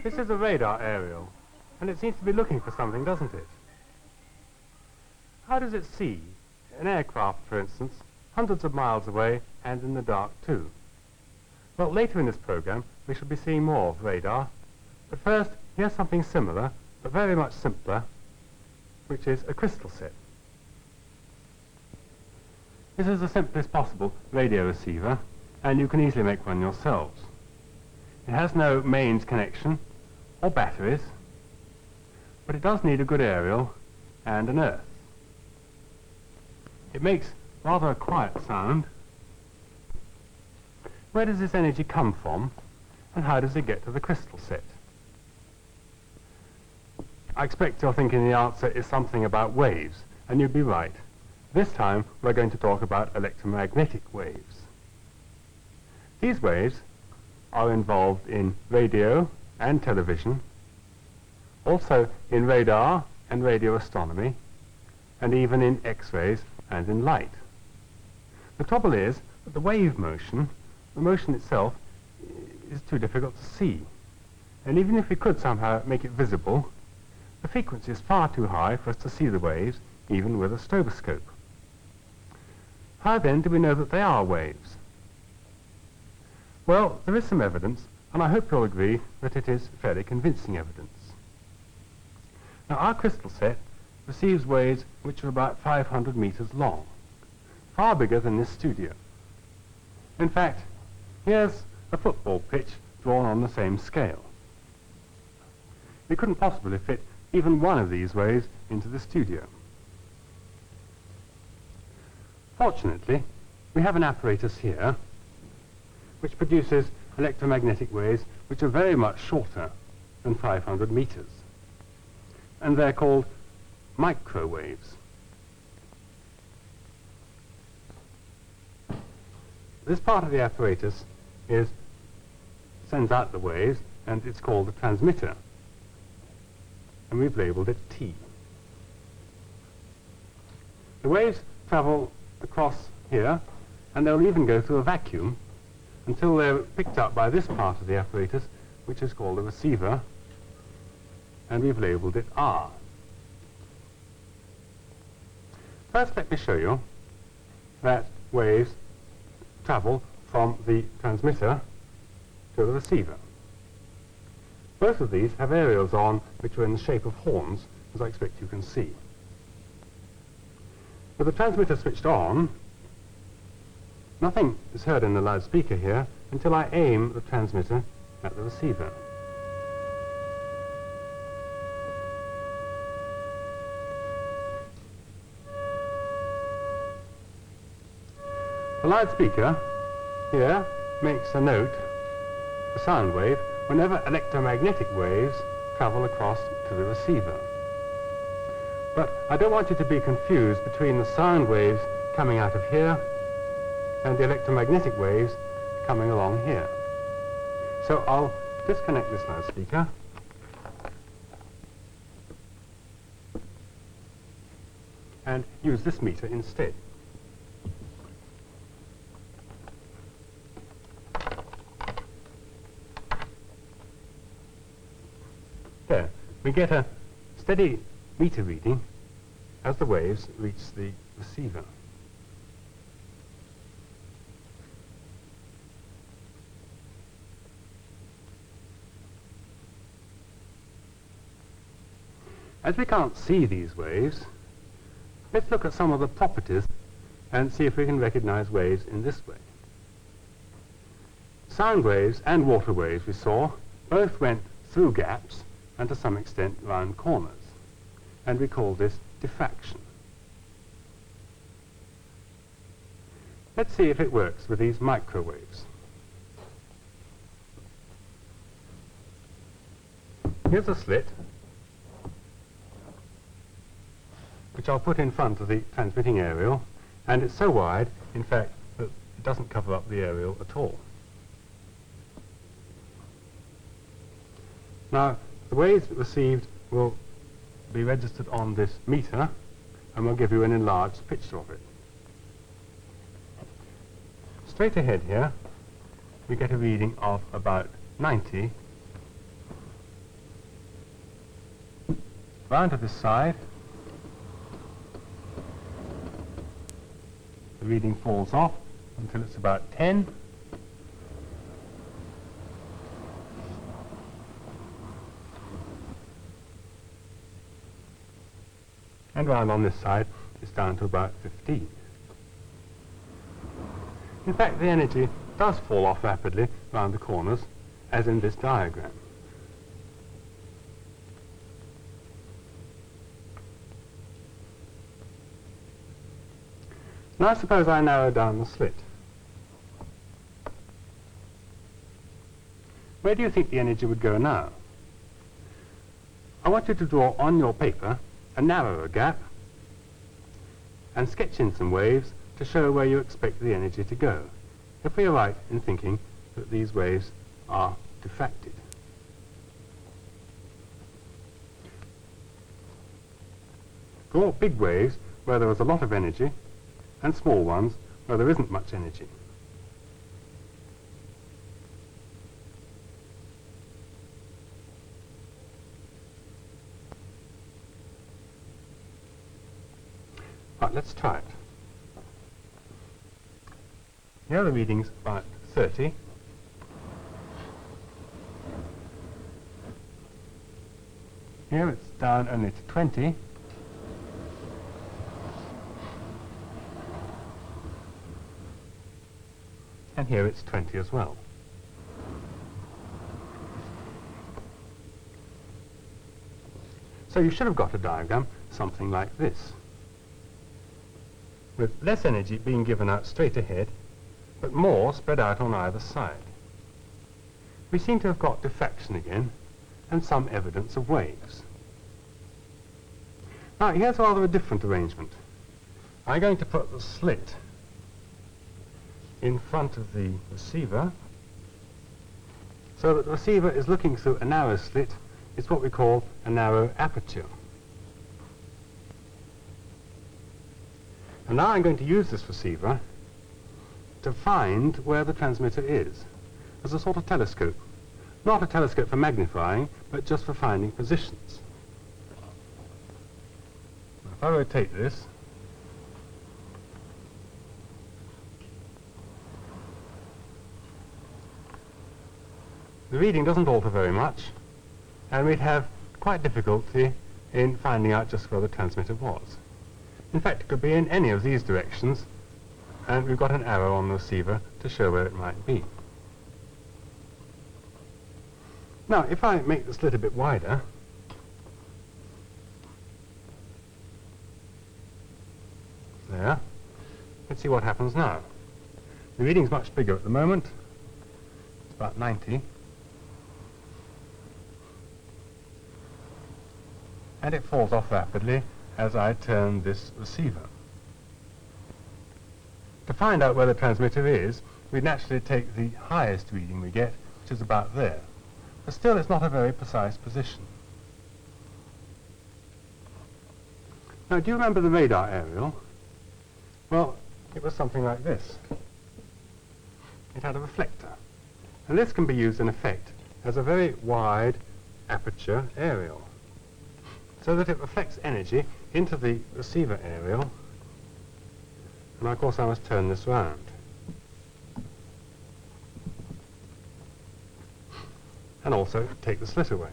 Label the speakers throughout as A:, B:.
A: This is a radar aerial, and it seems to be looking for something, doesn't it? How does it see an aircraft, for instance, hundreds of miles away and in the dark too? Well, later in this program we shall be seeing more of radar, but first here's something similar, but very much simpler, which is a crystal set. This is the simplest possible radio receiver, and you can easily make one yourselves. It has no mains connection or batteries, but it does need a good aerial and an earth. It makes rather a quiet sound. Where does this energy come from, and how does it get to the crystal set? I expect you're thinking the answer is something about waves, and you'd be right. This time we're going to talk about electromagnetic waves. These waves are involved in radio and television, also in radar and radio astronomy, and even in X-rays and in light. The trouble is that the wave motion, the motion itself, is too difficult to see. And even if we could somehow make it visible, the frequency is far too high for us to see the waves, even with a stroboscope. How then do we know that they are waves? Well, there is some evidence, and I hope you'll agree that it is fairly convincing evidence. Now, our crystal set receives waves which are about 500 meters long, far bigger than this studio. In fact, here's a football pitch drawn on the same scale. We couldn't possibly fit even one of these waves into the studio. Fortunately, we have an apparatus here which produces electromagnetic waves which are very much shorter than 500 meters. And they're called microwaves. This part of the apparatus sends out the waves, and it's called the transmitter. And we've labeled it T. The waves travel across here, and they'll even go through a vacuum until they're picked up by this part of the apparatus, which is called the receiver, and we've labeled it R. First, let me show you that waves travel from the transmitter to the receiver. Both of these have aerials on which are in the shape of horns, as I expect you can see. With the transmitter switched on, nothing is heard in the loudspeaker here until I aim the transmitter at the receiver. The loudspeaker here makes a note, a sound wave, whenever electromagnetic waves travel across to the receiver. But I don't want you to be confused between the sound waves coming out of here and the electromagnetic waves coming along here. So I'll disconnect this loudspeaker and use this meter instead. There, we get a steady meter reading as the waves reach the receiver. As we can't see these waves, let's look at some of the properties and see if we can recognize waves in this way. Sound waves and water waves we saw both went through gaps and to some extent round corners, and we call this diffraction. Let's see if it works with these microwaves. Here's a slit which I'll put in front of the transmitting aerial, and it's so wide, in fact, that it doesn't cover up the aerial at all. Now, the waves received will be registered on this meter, and we'll give you an enlarged picture of it. Straight ahead here, we get a reading of about 90. Round to this side, the reading falls off until it's about 10. And round on this side, it's down to about 15. In fact, the energy does fall off rapidly round the corners, as in this diagram. Now suppose I narrow down the slit. Where do you think the energy would go now? I want you to draw on your paper a narrower gap and sketch in some waves to show where you expect the energy to go, if we are right in thinking that these waves are diffracted. Draw big waves where there is a lot of energy, and small ones where there isn't much energy. Right, let's try it. Here the reading's about 30. Here it's down only to 20. And here it's 20 as well. So you should have got a diagram something like this, with less energy being given out straight ahead, but more spread out on either side. We seem to have got diffraction again, and some evidence of waves. Now here's rather a different arrangement. I'm going to put the slit in front of the receiver, so that the receiver is looking through a narrow slit. It's what we call a narrow aperture. And now I'm going to use this receiver to find where the transmitter is, as a sort of telescope. Not a telescope for magnifying, but just for finding positions. Now, if I rotate this, the reading doesn't alter very much, and we'd have quite difficulty in finding out just where the transmitter was. In fact, it could be in any of these directions, and we've got an arrow on the receiver to show where it might be. Now, if I make the slit a bit wider, there, let's see what happens now. The reading's much bigger at the moment. It's about 90. And it falls off rapidly as I turn this receiver. To find out where the transmitter is, we naturally take the highest reading we get, which is about there. But still, it's not a very precise position. Now, do you remember the radar aerial? Well, it was something like this. It had a reflector. And this can be used, in effect, as a very wide aperture aerial, so that it reflects energy into the receiver aerial. And of course I must turn this round. And also take the slit away.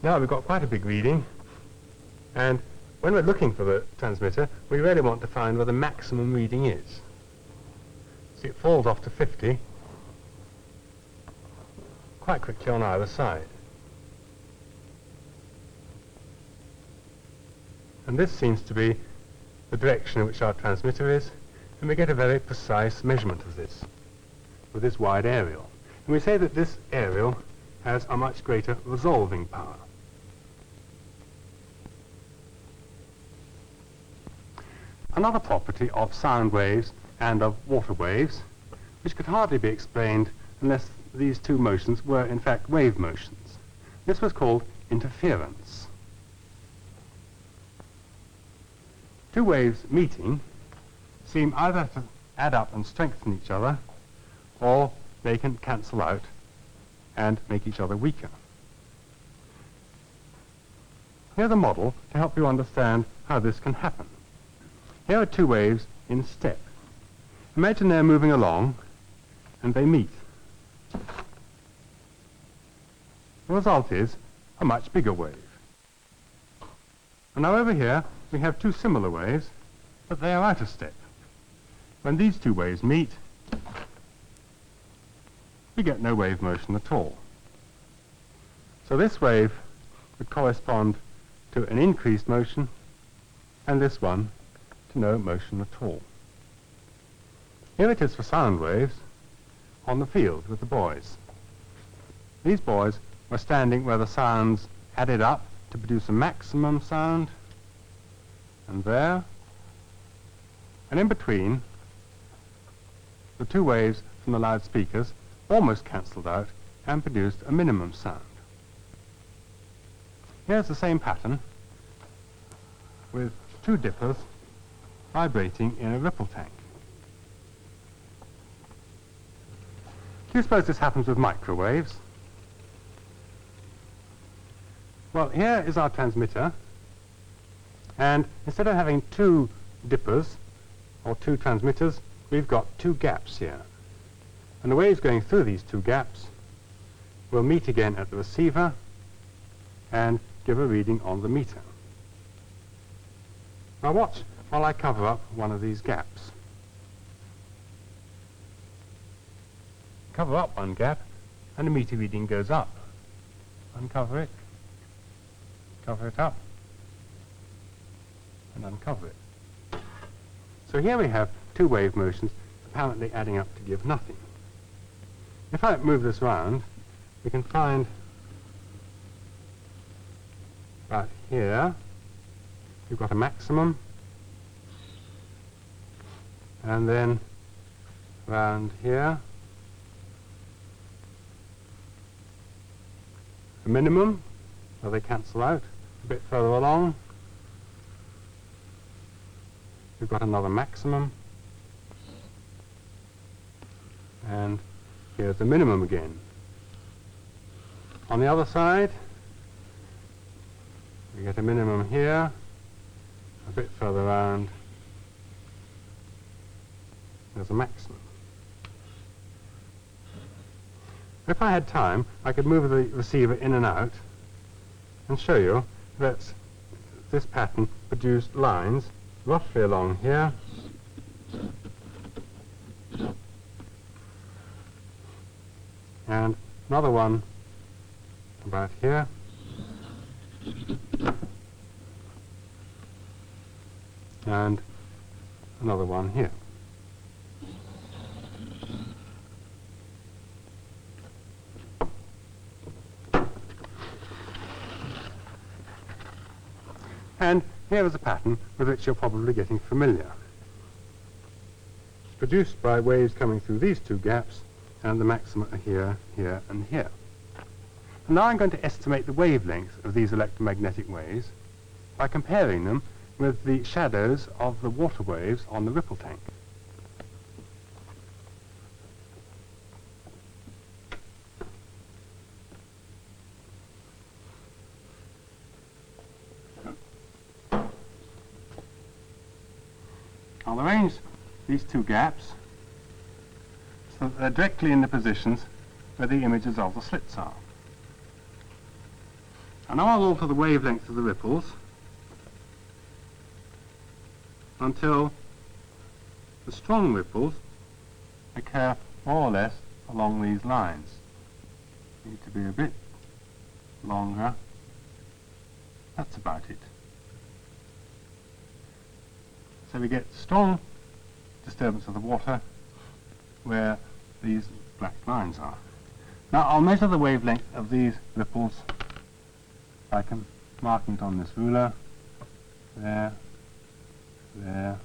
A: Now we've got quite a big reading, and when we're looking for the transmitter, we really want to find where the maximum reading is. See, it falls off to 50 quite quickly on either side. And this seems to be the direction in which our transmitter is, and we get a very precise measurement of this with this wide aerial. And we say that this aerial has a much greater resolving power. Another property of sound waves and of water waves, which could hardly be explained unless these two motions were in fact wave motions, This was called interference. Two waves meeting seem either to add up and strengthen each other, or they can cancel out and make each other weaker. Here's a model to help you understand how this can happen. Here are two waves in step. Imagine they're moving along and they meet. The result is a much bigger wave. And now over here we have two similar waves, but they are out of step. When these two waves meet, we get no wave motion at all. So this wave would correspond to an increased motion, and this one to no motion at all. Here it is for sound waves on the field with the boys. These boys were standing where the sounds added up to produce a maximum sound, and there, and in between, the two waves from the loudspeakers almost cancelled out and produced a minimum sound. Here's the same pattern with two dippers vibrating in a ripple tank. Do you suppose this happens with microwaves? Well, here is our transmitter, and instead of having two dippers or two transmitters, we've got two gaps here. And the waves going through these two gaps will meet again at the receiver and give a reading on the meter. Now watch while I cover up one of these gaps. Cover up one gap and the meter reading goes up. Uncover it, cover it up, and uncover it. So here we have two wave motions apparently adding up to give nothing. If I move this round, we can find right here we've got a maximum, and then round here a minimum, so they cancel out. A bit further along we've got another maximum, and here's the minimum again. On the other side we get a minimum here, a bit further around there's a maximum. If I had time, I could move the receiver in and out and show you that this pattern produced lines roughly along here, and another one about here, and another one here. And here is a pattern with which you're probably getting familiar. Produced by waves coming through these two gaps, and the maxima are here, here, and here. And now I'm going to estimate the wavelength of these electromagnetic waves by comparing them with the shadows of the water waves on the ripple tank. I'll arrange these two gaps so that they're directly in the positions where the images of the slits are. And now I'll alter the wavelength of the ripples until the strong ripples occur more or less along these lines. Need to be a bit longer. That's about it. So we get strong disturbance of the water where these black lines are. Now I'll measure the wavelength of these ripples. I can mark it on this ruler. There, there,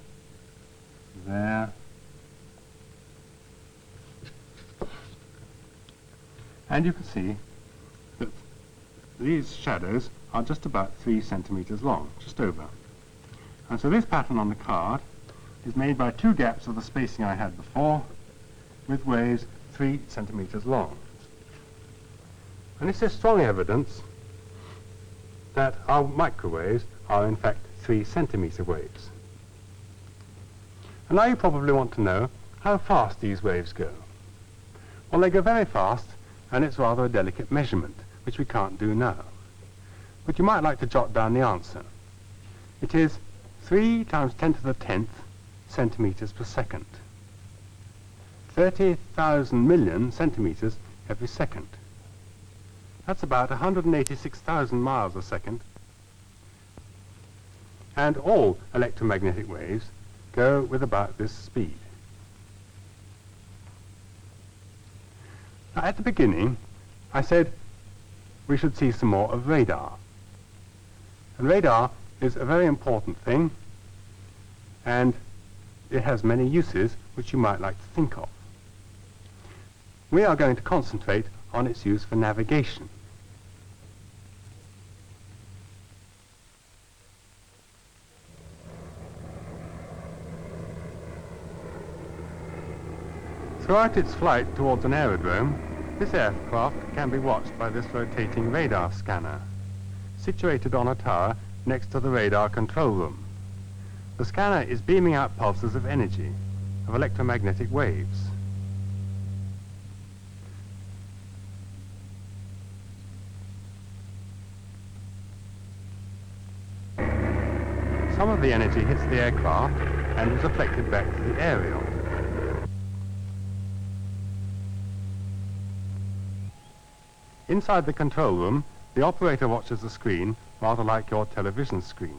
A: there. And you can see that these shadows are just about 3 centimeters long, just over. And so this pattern on the card is made by 2 gaps of the spacing I had before, with waves 3 centimeters long. And this is strong evidence that our microwaves are in fact 3 centimeter waves. And now you probably want to know how fast these waves go. Well, they go very fast, and it's rather a delicate measurement, which we can't do now. But you might like to jot down the answer. It is 3 times 10 to the 10th centimeters per second. 30,000 million centimeters every second. That's about 186,000 miles a second. And all electromagnetic waves go with about this speed. Now, at the beginning, I said we should see some more of radar. And radar is a very important thing, and it has many uses which you might like to think of. We are going to concentrate on its use for navigation. Throughout its flight towards an aerodrome, this aircraft can be watched by this rotating radar scanner, situated on a tower next to the radar control room. The scanner is beaming out pulses of energy, of electromagnetic waves. Some of the energy hits the aircraft and is reflected back to the aerial. Inside the control room, the operator watches the screen rather like your television screen.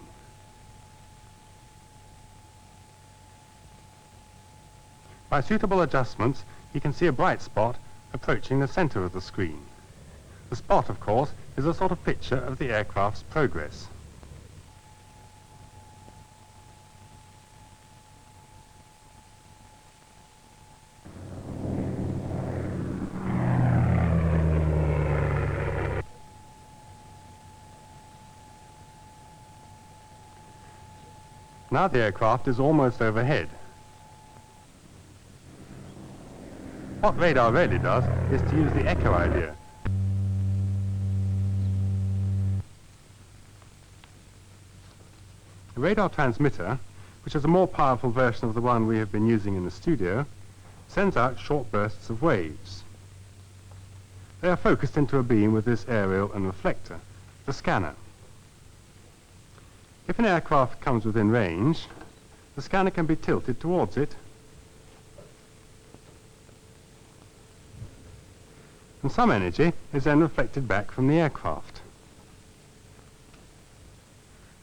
A: By suitable adjustments, he can see a bright spot approaching the center of the screen. The spot, of course, is a sort of picture of the aircraft's progress. Now the aircraft is almost overhead. What radar really does is to use the echo idea. The radar transmitter, which is a more powerful version of the one we have been using in the studio, sends out short bursts of waves. They are focused into a beam with this aerial and reflector, the scanner. If an aircraft comes within range, the scanner can be tilted towards it, and some energy is then reflected back from the aircraft.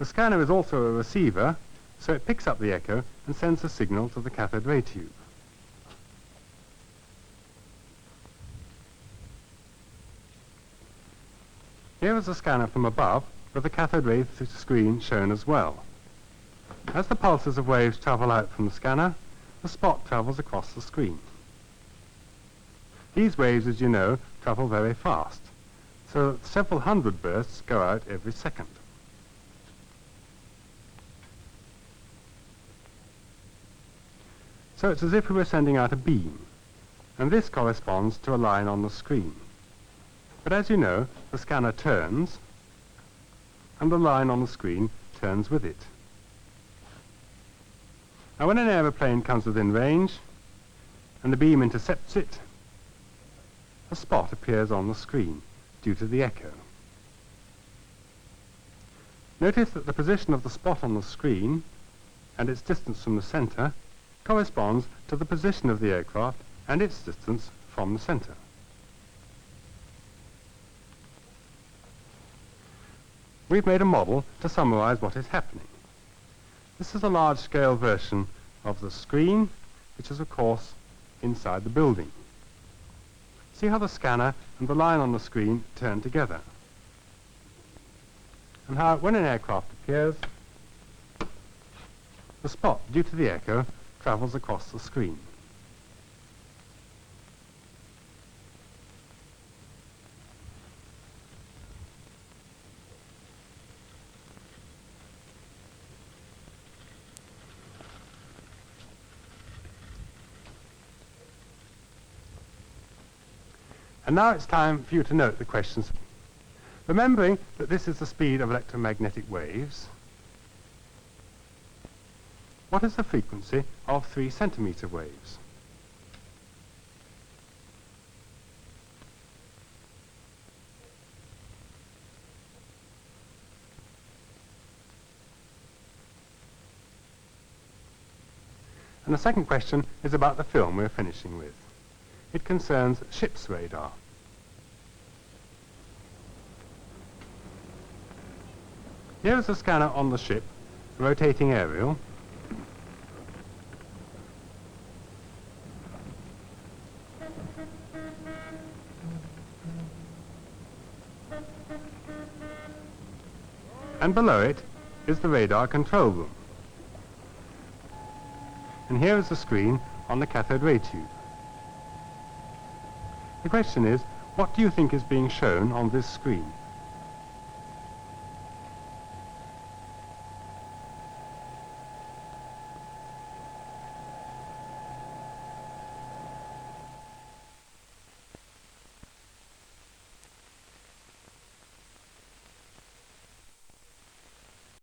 A: The scanner is also a receiver, so it picks up the echo and sends a signal to the cathode ray tube. Here is the scanner from above, with the cathode ray screen shown as well. As the pulses of waves travel out from the scanner, the spot travels across the screen. These waves, as you know, travel very fast, so that several hundred bursts go out every second. So it's as if we were sending out a beam, and this corresponds to a line on the screen. But as you know, the scanner turns, and the line on the screen turns with it. Now when an aeroplane comes within range, and the beam intercepts it, a spot appears on the screen due to the echo. Notice that the position of the spot on the screen and its distance from the center corresponds to the position of the aircraft and its distance from the center. We've made a model to summarize what is happening. This is a large-scale version of the screen, which is, of course, inside the building. See how the scanner and the line on the screen turn together, and how, when an aircraft appears, the spot, due to the echo, travels across the screen. And now it's time for you to note the questions. Remembering that this is the speed of electromagnetic waves, what is the frequency of 3 centimeter waves? And the second question is about the film we're finishing with. It concerns ship's radar. Here is a scanner on the ship, a rotating aerial. And below it is the radar control room. And here is the screen on the cathode ray tube. The question is, what do you think is being shown on this screen?